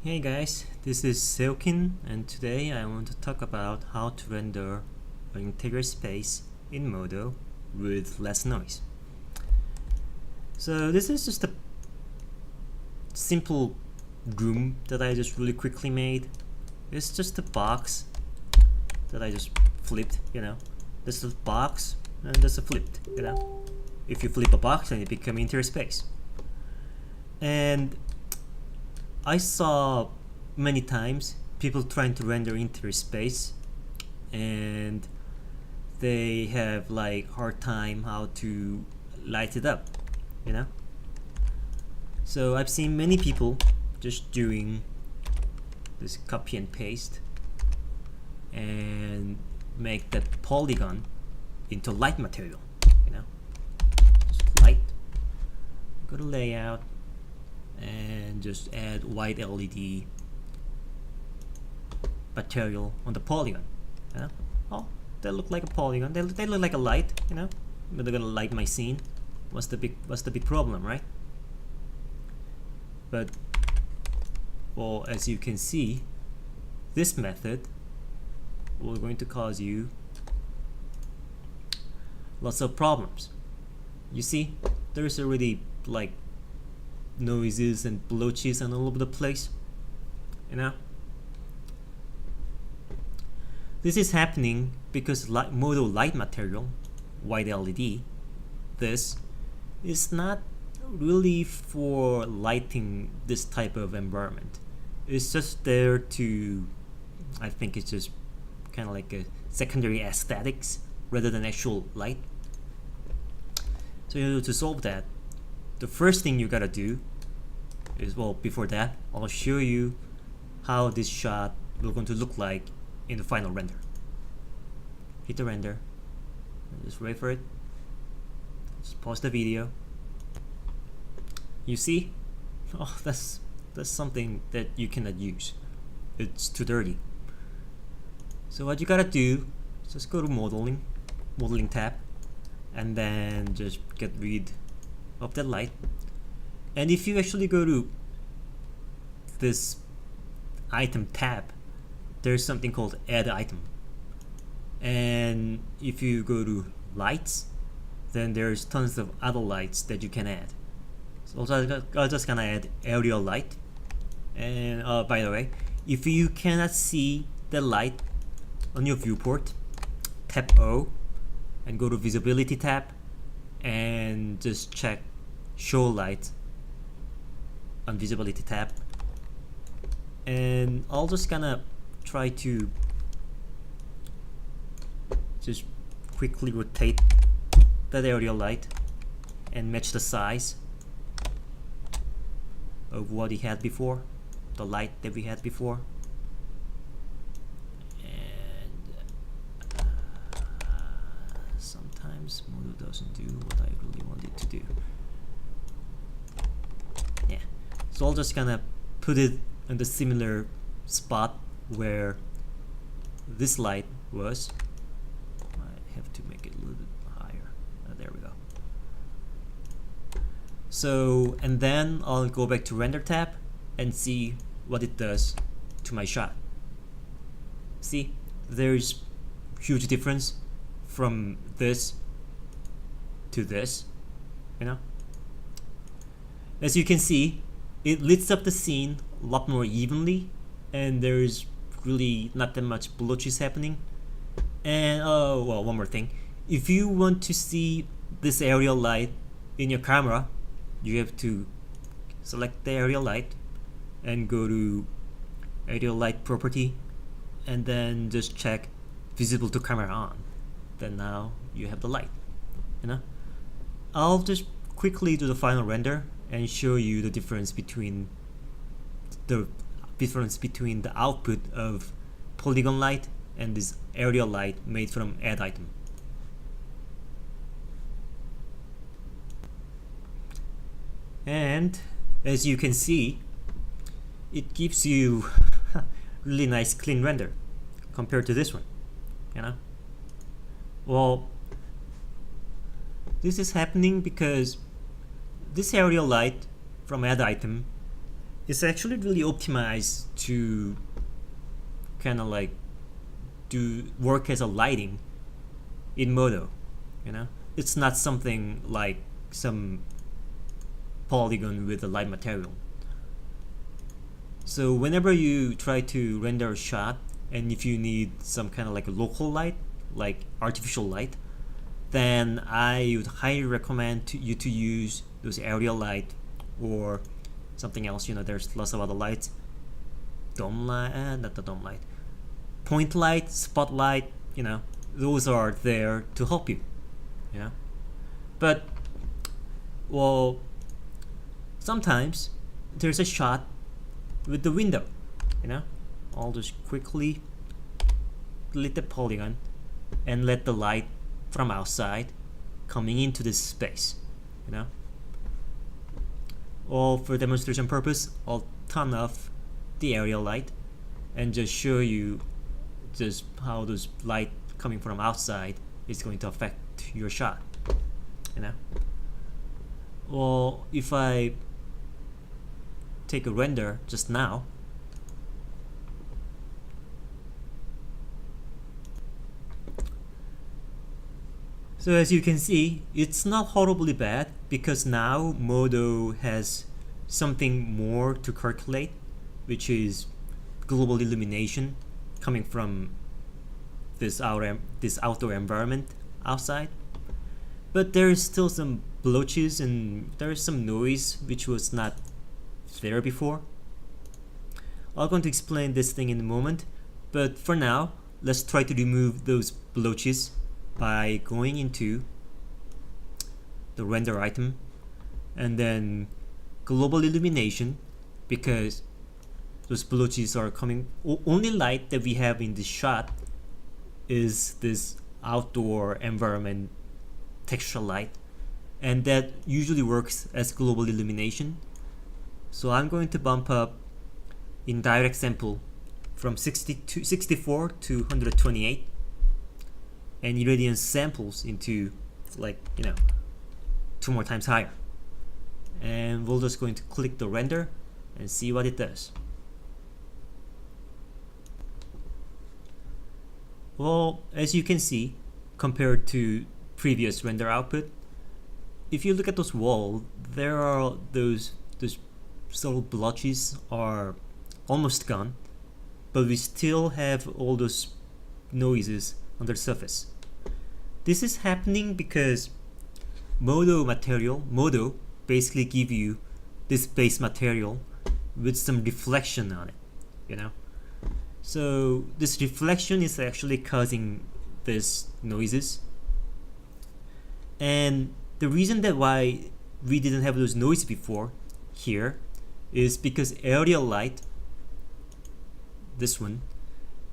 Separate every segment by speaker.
Speaker 1: Hey guys, this is Seokin, and today I want to talk about how to render an integral space in Modo with less noise. So this is just a simple room that I just really quickly made. It's just a box that I just flipped, This is a box and this is flipped, If you flip a box then it becomes interior space. And I saw many times people trying to render interior space and they have like hard time how to light it up, So I've seen many people just doing this copy and paste and make that polygon into light material, just light. Go to layout and just add white LED material on the polygon. Oh, they look like a polygon. They look like a light, but they're gonna light my scene. What's the big problem, right? But well, as you can see, this method will going to cause you lots of problems. You see, there's already like noises and blotches and all over the place, This is happening because modo light material, white LED, this is not really for lighting this type of environment. It's just there to, I think it's just kind of like a secondary aesthetics rather than actual light. So to solve that, the first thing you gotta do is, well, before that, I'll show you how this shot will going to look like in the final render. Hit the render, and just wait for it. Just pause the video. You see? Oh, that's something that you cannot use. It's too dirty. So what you gotta do is just go to modeling tab, and then just get rid of that light. And if you actually go to this item tab, there's something called add item. And if you go to lights, then there's tons of other lights that you can add. So I'm just gonna add aerial light. And by the way, if you cannot see the light on your viewport, tap O and go to visibility tab and just check show light on visibility tab. And I'll just gonna try to just quickly rotate that aerial light and match the size of what he had before, the light that we had before. And sometimes modo doesn't do what I really want it to do. Yeah, so I'll just gonna put it in the similar spot where this light was. I have to make it a little bit higher. There we go. So, and then I'll go back to render tab and see what it does to my shot. See, there's huge difference from this to this, As you can see, it lights up the scene a lot more evenly, and there's really not that much blotches happening. And well, one more thing, if you want to see this aerial light in your camera, you have to select the aerial light and go to aerial light property and then just check visible to camera on. Then now you have the light, I'll just quickly do the final render and show you the difference between the output of polygon light and this aerial light made from add item. And as you can see, it gives you really nice clean render compared to this one, Well, this is happening because this aerial light from add item it's actually really optimized to kind of like do work as a lighting in modo. It's not something like some polygon with a light material. So whenever you try to render a shot, and if you need some kind of like a local light, like artificial light, then I would highly recommend you to use those area light or something else. There's lots of other lights. Dome light, not the dome light. Point light, spotlight, those are there to help you. But, well, sometimes there's a shot with the window. I'll just quickly delete the polygon and let the light from outside coming into this space. Or for demonstration purpose, I'll turn off the area light and just show you just how this light coming from outside is going to affect your shot. Well, if I take a render just now, so as you can see, it's not horribly bad, because now modo has something more to calculate, which is global illumination coming from this outdoor environment outside. But there is still some blotches and there is some noise which was not there before. I'm going to explain this thing in a moment, but for now, let's try to remove those blotches by going into the render item and then global illumination, because those blotches are coming. Only light that we have in this shot is this outdoor environment texture light, and that usually works as global illumination. So I'm going to bump up in direct sample from 64 to 128 and irradiance samples into 2 more times higher, and we're just going to click the render and see what it does. Well, as you can see, compared to previous render output, if you look at those walls, there are those subtle blotches are almost gone, but we still have all those noises on the surface. This is happening because modo basically give you this base material with some reflection on it, So this reflection is actually causing these noises. And the reason that why we didn't have those noises before here is because area light, this one,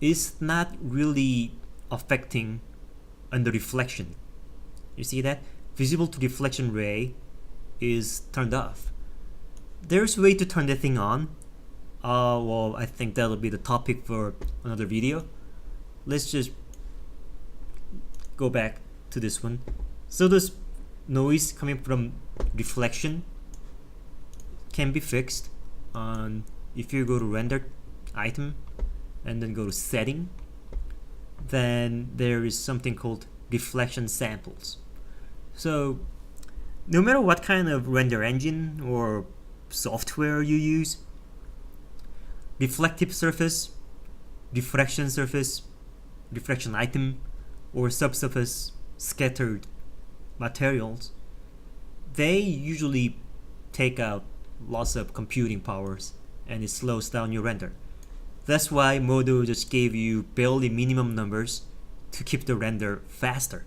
Speaker 1: is not really affecting on the reflection. You see that? Visible to reflection ray is turned off. There's a way to turn that thing on. Well, I think that'll be the topic for another video. Let's just go back to this one. So this noise coming from reflection can be fixed on, if you go to render item and then go to setting, then there is something called reflection samples. So no matter what kind of render engine or software you use, reflective surface, refraction surface, refraction item, or subsurface scattered materials, they usually take out lots of computing powers and it slows down your render. That's why modo just gave you barely minimum numbers to keep the render faster.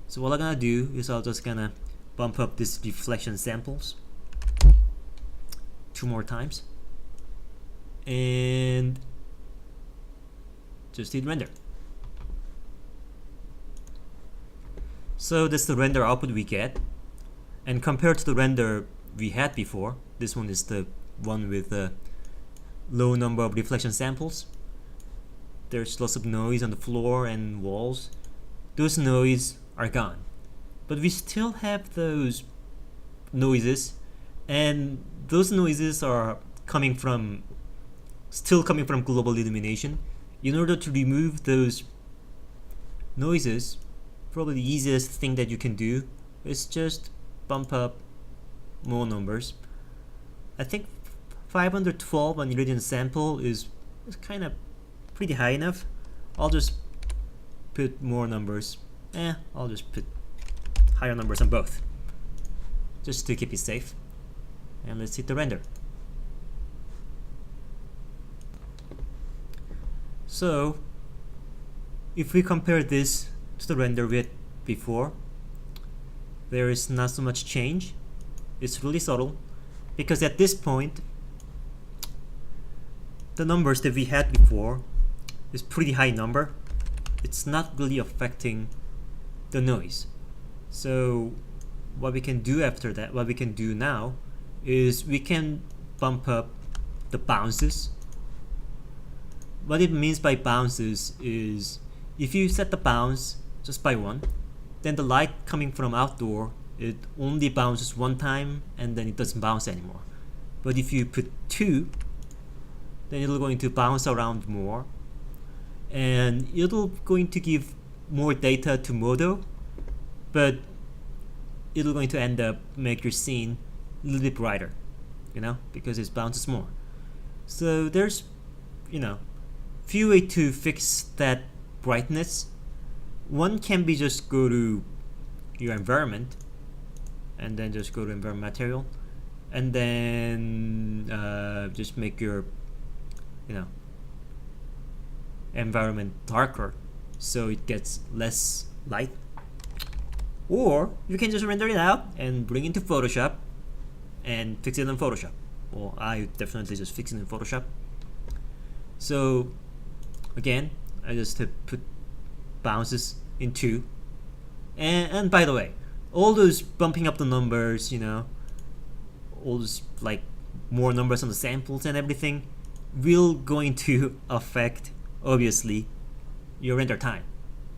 Speaker 1: So what I'm gonna do is I'll just gonna bump up this reflection samples 2 more times and just hit render. So that's the render output we get, and compared to the render we had before, this one is the one with the low number of reflection samples. There's lots of noise on the floor and walls. Those noise are gone, but we still have those noises, and those noises are still coming from global illumination. In order to remove those noises, probably the easiest thing that you can do is just bump up more numbers. I think 512 on Iridian sample is kind of pretty high enough. I'll just put more numbers. I'll just put higher numbers on both, just to keep it safe. And let's hit the render. So if we compare this to the render we had before, there is not so much change. It's really subtle, because at this point the numbers that we had before is pretty high number. It's not really affecting the noise. So what we can do after that, what we can do now, is we can bump up the bounces. What it means by bounces is if you set the bounce just by 1, then the light coming from outdoor, it only bounces 1 time and then it doesn't bounce anymore. But if you put 2, then it'll going to bounce around more, and it'll going to give more data to modo, but it'll going to end up make your scene a little bit brighter, because it bounces more. So there's few ways to fix that brightness. One can be just go to your environment and then just go to environment material, and then just make your environment darker so it gets less light. Or you can just render it out and bring it into Photoshop and fix it in Photoshop. Well, I definitely just fix it in Photoshop. So again, I just have put bounces in 2, and by the way, all those bumping up the numbers, all those like more numbers on the samples and everything will going to affect, obviously, your render time.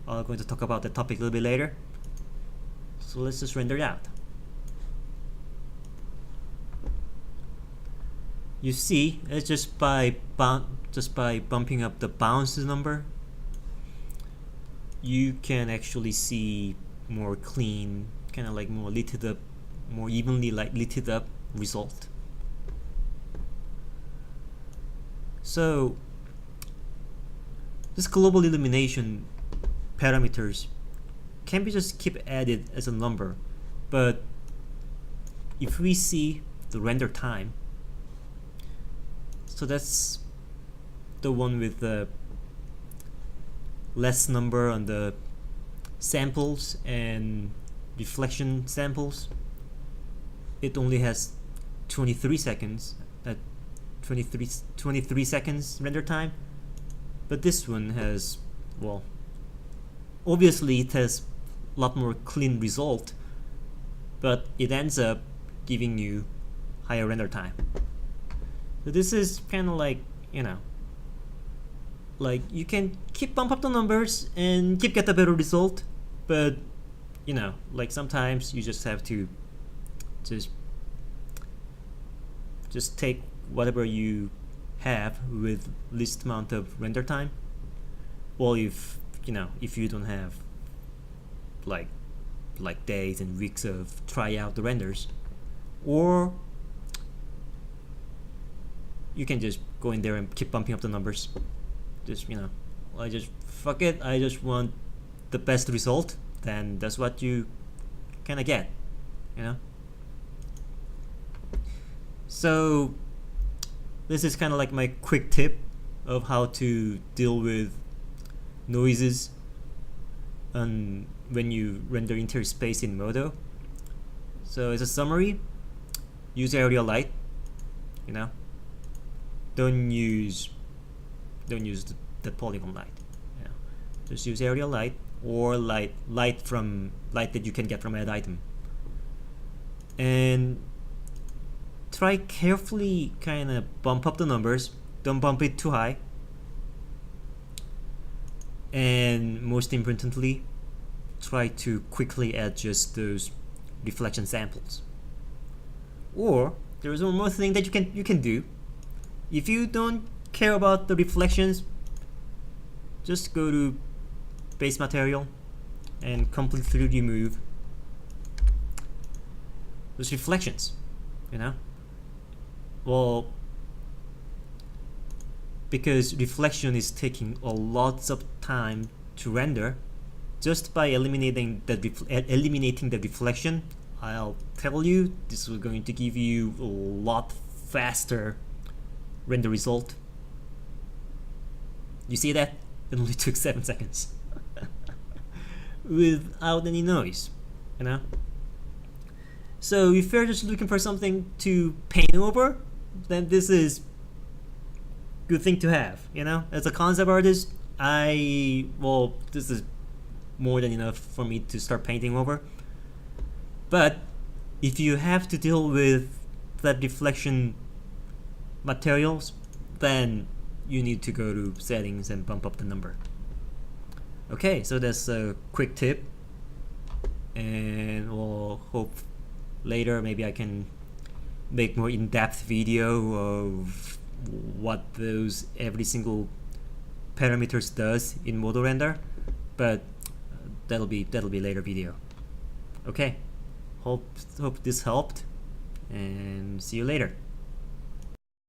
Speaker 1: I'm going to talk about that topic a little bit later. So let's just render it out. You see, it's just by bumping up the bounce number, you can actually see more clean, kind of like more lit up, more evenly lit up result. So this global illumination parameters can be just keep added as a number, but if we see the render time, so that's the one with the less number on the samples and reflection samples. It only has 23 seconds at 23 seconds render time, but this one has, well, obviously it has a lot more clean result, but it ends up giving you higher render time. So this is kind of like, like you can keep bump up the numbers and keep get a better result, but like sometimes you just have to just take whatever you have with least amount of render time. Well, if you don't have like days and weeks of try out the renders, or you can just go in there and keep bumping up the numbers. Just I just fuck it, I just want the best result, then that's what you kind of get, So this is kind of like my quick tip of how to deal with noises when you render interior space in Modo. So as a summary, use area light, don't use the polygon light, just use area light, or light that you can get from add item, and try carefully kind of bump up the numbers. Don't bump it too high, and most importantly, try to quickly adjust those reflection samples. Or There is one more thing that you can do. If you don't care about the reflections, just go to base material and completely remove those reflections. You know, well, because reflection is taking a lot of time to render, just by eliminating the reflection, I'll tell you, this is going to give you a lot faster render result. You see that? It only took 7 seconds without any noise, you know? So if you're just looking for something to paint over, then this is good thing to have, you know? As a concept artist, this is more than enough for me to start painting over. But if you have to deal with that reflection materials, then you need to go to settings and bump up the number. Okay, so that's a quick tip, and we'll hope later maybe I can make more in-depth video of what those every single parameters does in modo render, but that'll be later video. Okay, hope this helped, and see you later.